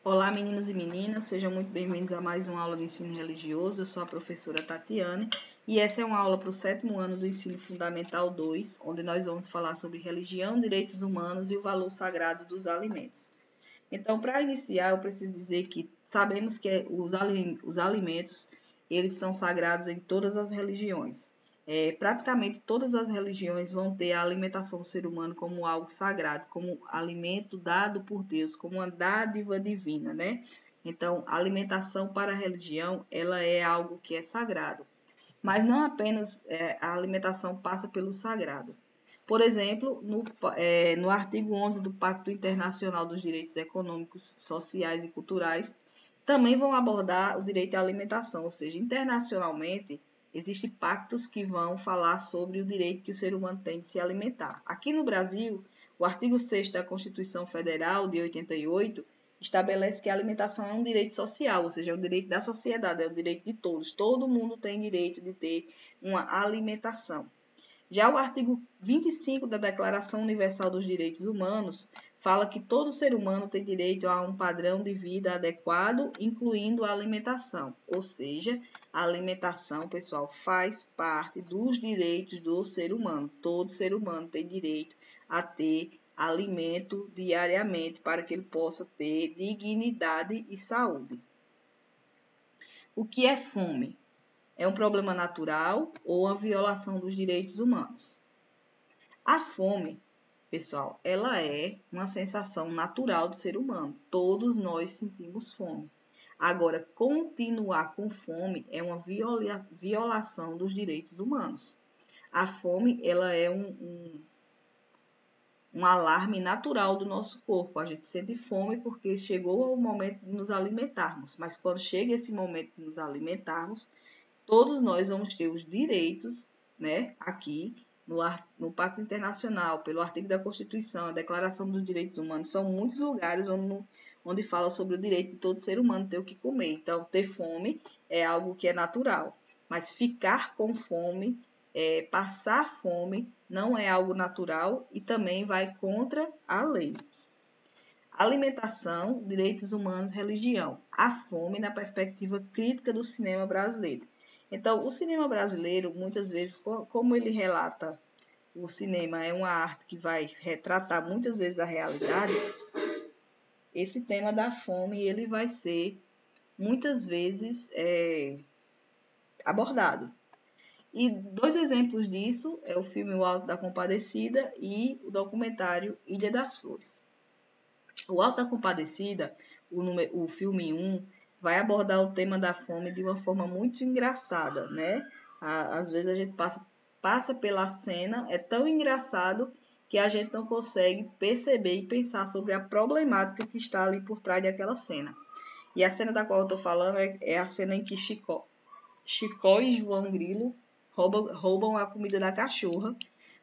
Olá, meninos e meninas, sejam muito bem-vindos a mais uma aula de ensino religioso. Eu sou a professora Tatiane e essa é uma aula para o 7º ano do Ensino Fundamental 2, onde nós vamos falar sobre religião, direitos humanos e o valor sagrado dos alimentos. Então, para iniciar, eu preciso dizer que sabemos que os alimentos, eles são sagrados em todas as religiões. Praticamente todas as religiões vão ter a alimentação do ser humano como algo sagrado, como alimento dado por Deus, como uma dádiva divina, né? Então, a alimentação para a religião, ela é algo que é sagrado. Mas não apenas a alimentação passa pelo sagrado. Por exemplo, no artigo 11 do Pacto Internacional dos Direitos Econômicos, Sociais e Culturais, também vão abordar o direito à alimentação, ou seja, internacionalmente, existem pactos que vão falar sobre o direito que o ser humano tem de se alimentar. Aqui no Brasil, o artigo 6º da Constituição Federal, de 88, estabelece que a alimentação é um direito social, ou seja, é um direito da sociedade, é um direito de todos. Todo mundo tem direito de ter uma alimentação. Já o artigo 25 da Declaração Universal dos Direitos Humanos fala que todo ser humano tem direito a um padrão de vida adequado, incluindo a alimentação. Ou seja, a alimentação, pessoal, faz parte dos direitos do ser humano. Todo ser humano tem direito a ter alimento diariamente para que ele possa ter dignidade e saúde. O que é fome? É um problema natural ou uma violação dos direitos humanos? A fome, pessoal, ela é uma sensação natural do ser humano. Todos nós sentimos fome. Agora, continuar com fome é uma violação dos direitos humanos. A fome, ela é um alarme natural do nosso corpo. A gente sente fome porque chegou o momento de nos alimentarmos. Mas quando chega esse momento de nos alimentarmos, todos nós vamos ter os direitos, né, aqui no Pacto Internacional, pelo artigo da Constituição, a Declaração dos Direitos Humanos, são muitos lugares onde fala sobre o direito de todo ser humano ter o que comer. Então, ter fome é algo que é natural, mas ficar com fome, passar fome, não é algo natural e também vai contra a lei. Alimentação, direitos humanos, religião. A fome na perspectiva crítica do cinema brasileiro. Então, o cinema brasileiro, muitas vezes, como ele relata, o cinema é uma arte que vai retratar muitas vezes a realidade, esse tema da fome, ele vai ser muitas vezes abordado. E 2 exemplos disso é o filme O Alto da Compadecida e o documentário Ilha das Flores. O Alto da Compadecida, o filme 1, vai abordar o tema da fome de uma forma muito engraçada, né? Às vezes a gente passa pela cena, é tão engraçado que a gente não consegue perceber e pensar sobre a problemática que está ali por trás daquela cena. E a cena da qual eu estou falando é a cena em que Chicó e João Grilo roubam a comida da cachorra,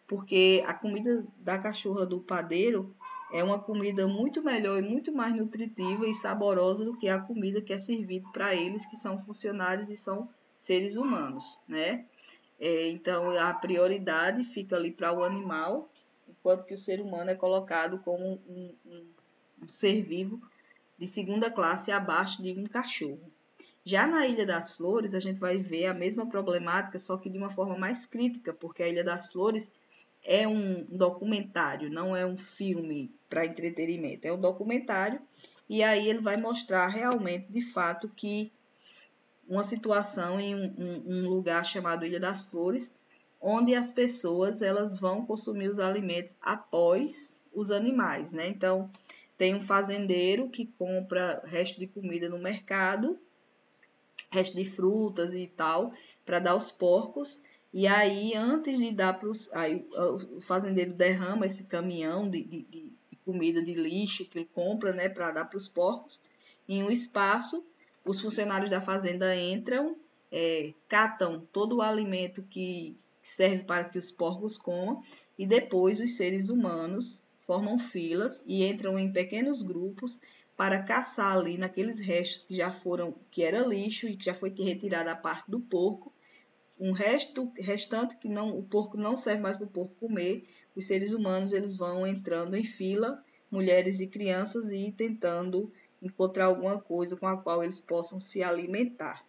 porque a comida da cachorra do padeiro é uma comida muito melhor e muito mais nutritiva e saborosa do que a comida que é servida para eles, que são funcionários e são seres humanos, né? Então, a prioridade fica ali para o animal, enquanto que o ser humano é colocado como um ser vivo de segunda classe abaixo de um cachorro. Já na Ilha das Flores, a gente vai ver a mesma problemática, só que de uma forma mais crítica, porque a Ilha das Flores é um documentário, não é um filme para entretenimento, é um documentário, e aí ele vai mostrar realmente, de fato, que uma situação em um lugar chamado Ilha das Flores, onde as pessoas elas vão consumir os alimentos após os animais, né? Então, tem um fazendeiro que compra resto de comida no mercado, resto de frutas e tal, para dar aos porcos. E aí, antes de dar para os... o fazendeiro derrama esse caminhão de comida de lixo que ele compra, né, para dar para os porcos. Em um espaço, os funcionários da fazenda entram, catam todo o alimento que serve para que os porcos comam, e depois os seres humanos formam filas e entram em pequenos grupos para caçar ali naqueles restos que era lixo e que já foi retirada a parte do porco, um restante que o porco não serve mais para o porco comer, os seres humanos eles vão entrando em fila, mulheres e crianças, e tentando encontrar alguma coisa com a qual eles possam se alimentar.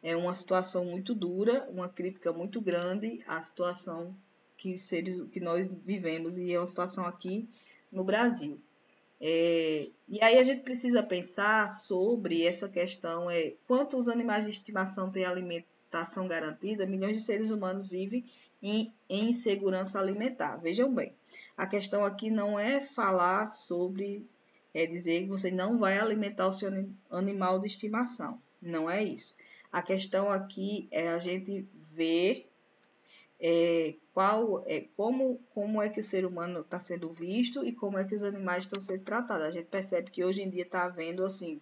É uma situação muito dura, uma crítica muito grande à situação que nós vivemos, e é uma situação aqui no Brasil. E aí a gente precisa pensar sobre essa questão, quantos animais de estimação têm alimentação garantida? Milhões de seres humanos vivem em insegurança alimentar. Vejam bem, a questão aqui não é falar sobre, dizer que você não vai alimentar o seu animal de estimação. Não é isso. A questão aqui é a gente ver como é que o ser humano está sendo visto e como é que os animais estão sendo tratados. A gente percebe que hoje em dia está havendo assim,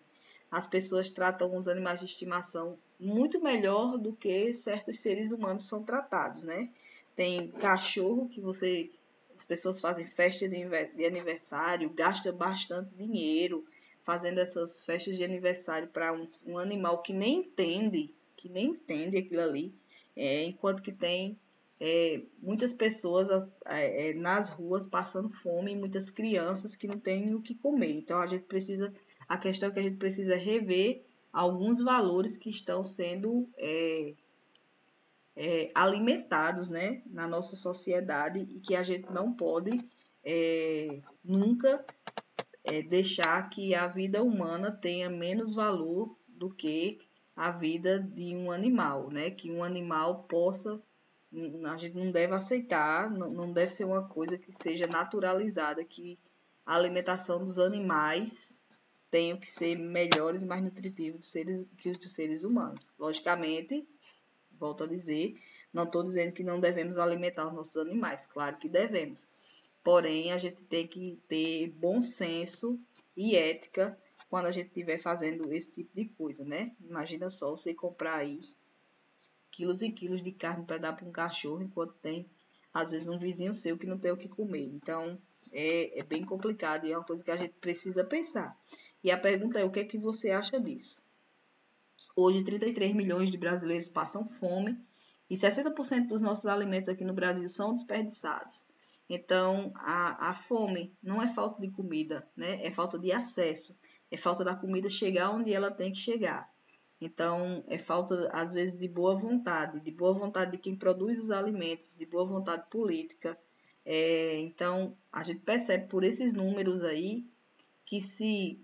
as pessoas tratam os animais de estimação muito melhor do que certos seres humanos são tratados, né? Tem cachorro que as pessoas fazem festa de aniversário, gastam bastante dinheiro fazendo essas festas de aniversário para um animal que nem entende aquilo ali, enquanto que tem muitas pessoas nas ruas passando fome e muitas crianças que não têm o que comer. Então a questão é que a gente precisa rever alguns valores que estão sendo alimentados, né, na nossa sociedade, e que a gente não pode nunca deixar que a vida humana tenha menos valor do que a vida de um animal, né? Que um animal possa, a gente não deve aceitar, não deve ser uma coisa que seja naturalizada, que a alimentação dos animais tenha que ser melhores e mais nutritivos que os dos seres humanos. Logicamente, volto a dizer, não estou dizendo que não devemos alimentar os nossos animais, claro que devemos. Porém, a gente tem que ter bom senso e ética quando a gente estiver fazendo esse tipo de coisa, né? Imagina só você comprar aí quilos e quilos de carne para dar para um cachorro, enquanto tem, às vezes, um vizinho seu que não tem o que comer. Então, é bem complicado e é uma coisa que a gente precisa pensar. E a pergunta é, o que é que você acha disso? Hoje, 33 milhões de brasileiros passam fome e 60% dos nossos alimentos aqui no Brasil são desperdiçados. Então, a fome não é falta de comida, né? É falta de acesso. É falta da comida chegar onde ela tem que chegar. Então, é falta, às vezes, de boa vontade de quem produz os alimentos, de boa vontade política. Então, a gente percebe por esses números aí que se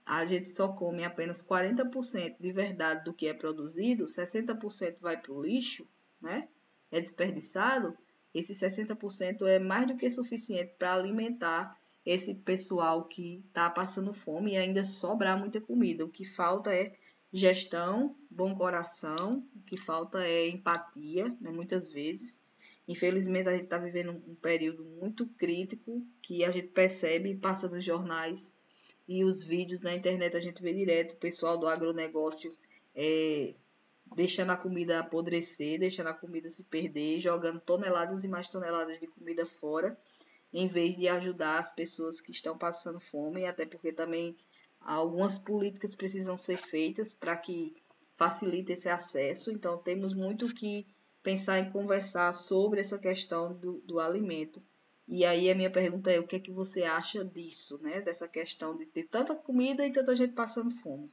a gente só come apenas 40% de verdade do que é produzido, 60% vai para o lixo, né? É desperdiçado. Esse 60% é mais do que suficiente para alimentar esse pessoal que está passando fome e ainda sobrar muita comida. O que falta é gestão, bom coração, o que falta é empatia, né, muitas vezes. Infelizmente, a gente está vivendo um período muito crítico que a gente percebe e passa nos jornais e os vídeos na internet, a gente vê direto o pessoal do agronegócio deixando a comida apodrecer, deixando a comida se perder, jogando toneladas e mais toneladas de comida fora, em vez de ajudar as pessoas que estão passando fome, até porque também algumas políticas precisam ser feitas para que facilite esse acesso. Então, temos muito que pensar em conversar sobre essa questão do alimento. E aí a minha pergunta é, o que é que você acha disso, né? Dessa questão de ter tanta comida e tanta gente passando fome.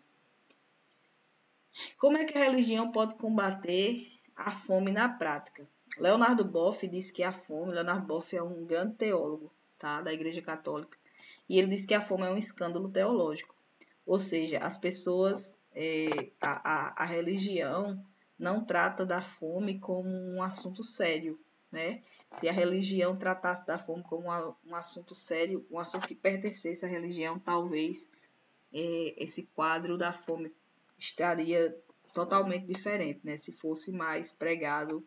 Como é que a religião pode combater a fome na prática? Leonardo Boff diz que Leonardo Boff é um grande teólogo, tá, da Igreja Católica, e ele diz que a fome é um escândalo teológico. Ou seja, as pessoas, a religião não trata da fome como um assunto sério, né? Se a religião tratasse da fome como um assunto sério, um assunto que pertencesse à religião, talvez esse quadro da fome estaria totalmente diferente, né? Se fosse mais pregado,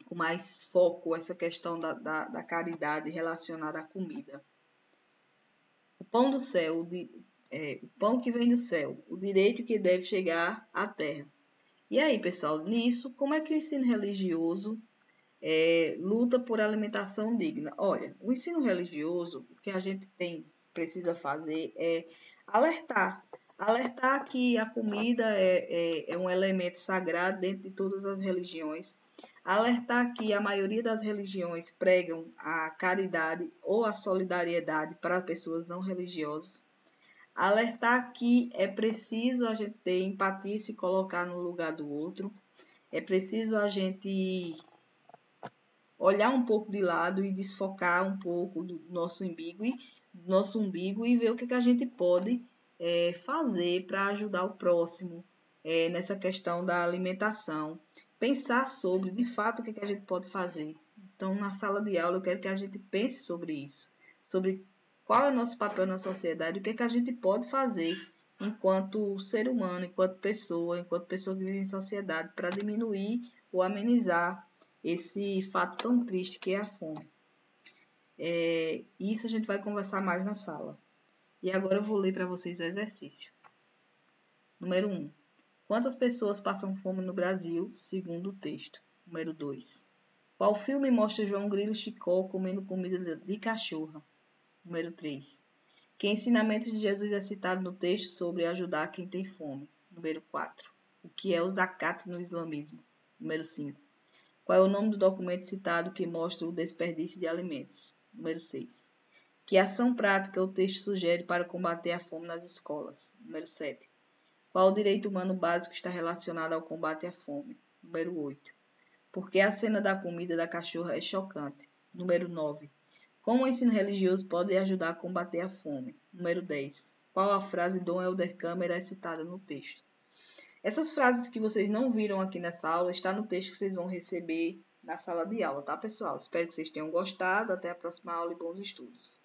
com mais foco essa questão da caridade relacionada à comida. O pão do céu, o pão que vem do céu, o direito que deve chegar à terra. E aí, pessoal, nisso, como é que o ensino religioso luta por alimentação digna? Olha, o ensino religioso, o que a gente precisa fazer é alertar que a comida é um elemento sagrado dentro de todas as religiões. Alertar que a maioria das religiões pregam a caridade ou a solidariedade para pessoas não religiosas. Alertar que é preciso a gente ter empatia e se colocar no lugar do outro. É preciso a gente olhar um pouco de lado e desfocar um pouco do nosso umbigo e ver o que a gente pode fazer para ajudar o próximo nessa questão da alimentação. Pensar sobre, de fato, o que a gente pode fazer. Então, na sala de aula, eu quero que a gente pense sobre isso, sobre qual é o nosso papel na sociedade, o que a gente pode fazer enquanto ser humano, enquanto pessoa que vive em sociedade, para diminuir ou amenizar esse fato tão triste que é a fome. Isso a gente vai conversar mais na sala. E agora eu vou ler para vocês o exercício. Número 1. Quantas pessoas passam fome no Brasil, segundo o texto? Número 2. Qual filme mostra João Grilo e Chicó comendo comida de cachorra? Número 3. Que ensinamento de Jesus é citado no texto sobre ajudar quem tem fome? Número 4. O que é o zakat no islamismo? Número 5. Qual é o nome do documento citado que mostra o desperdício de alimentos? Número 6. Que ação prática o texto sugere para combater a fome nas escolas? Número 7. Qual o direito humano básico está relacionado ao combate à fome? Número 8. Por que a cena da comida da cachorra é chocante? Número 9. Como o ensino religioso pode ajudar a combater a fome? Número 10. Qual a frase Dom Helder Câmara é citada no texto? Essas frases que vocês não viram aqui nessa aula está no texto que vocês vão receber na sala de aula, tá, pessoal? Espero que vocês tenham gostado. Até a próxima aula e bons estudos.